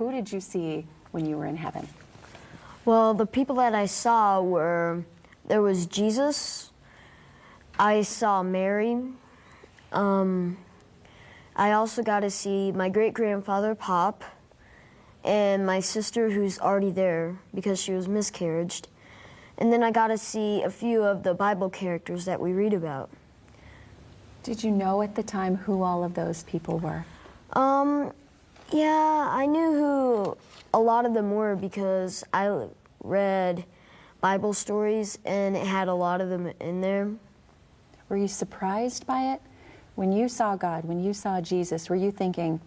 Who did you see when you were in heaven? Well, the people that I saw were, there was Jesus, I saw Mary, I also got to see my great-grandfather, Pop, and my sister who's already there because she was miscarriaged. And then I got to see a few of the Bible characters that we read about. Did you know at the time who all of those people were? Yeah, I knew who a lot of them were because I read Bible stories and it had a lot of them in there. Were you surprised by it? When you saw God, when you saw Jesus, were you thinking,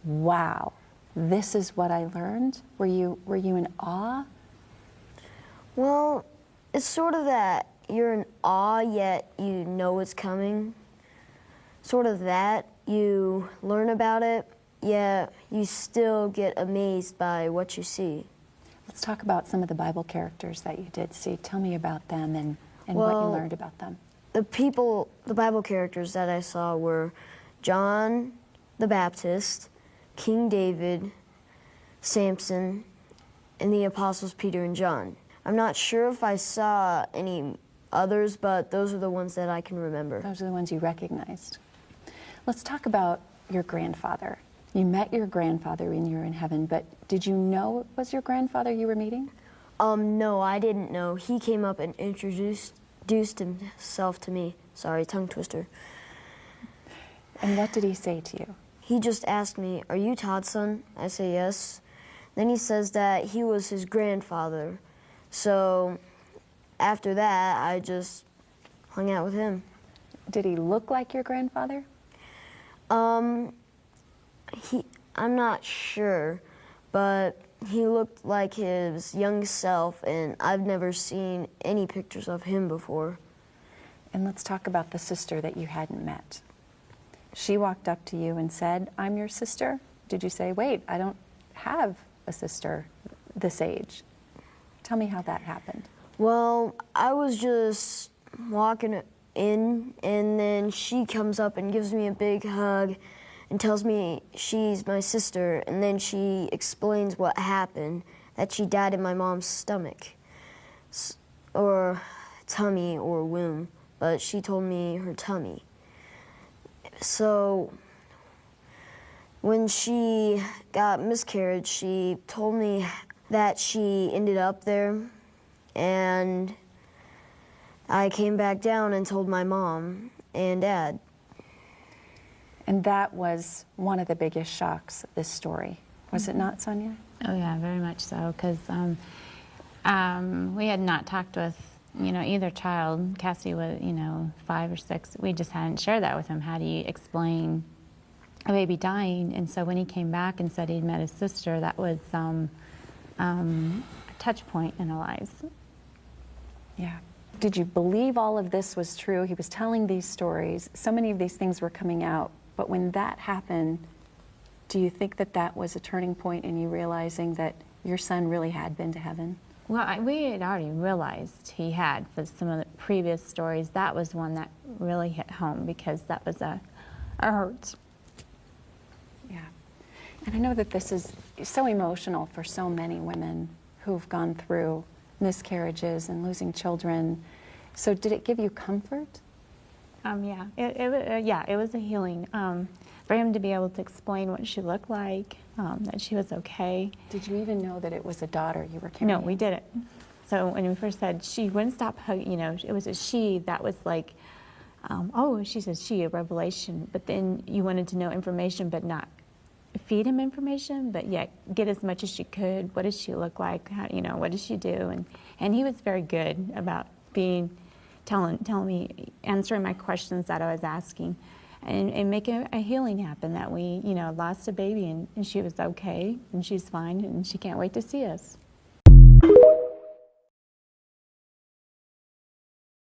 wow, this is what I learned? Were you in awe? Well, it's sort of that you're in awe, yet you know it's coming. Sort of that. You learn about it, yet you still get amazed by what you see. Let's talk about some of the Bible characters that you did see. Tell me about them and what you learned about them. The Bible characters that I saw were John the Baptist, King David, Samson, and the apostles Peter and John. I'm not sure if I saw any others, but those are the ones that I can remember. Those are the ones you recognized. Let's talk about your grandfather. You met your grandfather when you were in heaven, but did you know it was your grandfather you were meeting? No, I didn't know. He came up and introduced himself to me. Sorry, tongue twister. And what did he say to you? He just asked me, "Are you Todd's son?" I say yes. Then he says that he was his grandfather. So after that, I just hung out with him. Did he look like your grandfather? I'm not sure, but he looked like his young self, and I've never seen any pictures of him before. And let's talk about the sister that you hadn't met. She walked up to you and said, "I'm your sister." Did you say, "Wait, I don't have a sister this age"? Tell me how that happened. Well, I was just walking in, and then she comes up and gives me a big hug and tells me she's my sister, and then she explains what happened, that she died in my mom's stomach, or tummy or womb, but she told me her tummy. So when she got miscarriage, she told me that she ended up there, and I came back down and told my mom and dad. And that was one of the biggest shocks of this story. Was it not, Sonia? Oh yeah, very much so, because we had not talked with, either child. Cassie was, 5 or 6. We just hadn't shared that with him. How do you explain a baby dying? And so when he came back and said he'd met his sister, that was a touch point in our lives. Yeah. Did you believe all of this was true? He was telling these stories. So many of these things were coming out. But when that happened, do you think that that was a turning point in you realizing that your son really had been to heaven? Well, we had already realized he had, for some of the previous stories. That was one that really hit home because that was a hurt. Yeah. And I know that this is so emotional for so many women who've gone through miscarriages and losing children. So did it give you comfort? Yeah, it was a healing. For him to be able to explain what she looked like, that she was okay. Did you even know that it was a daughter you were carrying? No, we didn't. So when we first said she wouldn't stop hugging, it was a she, that was like, oh, she said she, a revelation. But then you wanted to know information, but not feed him information, but yet get as much as she could. What does she look like? How, what does she do? And he was very good about telling me, answering my questions that I was asking, and making a healing happen, that we, lost a baby and she was okay and she's fine and she can't wait to see us.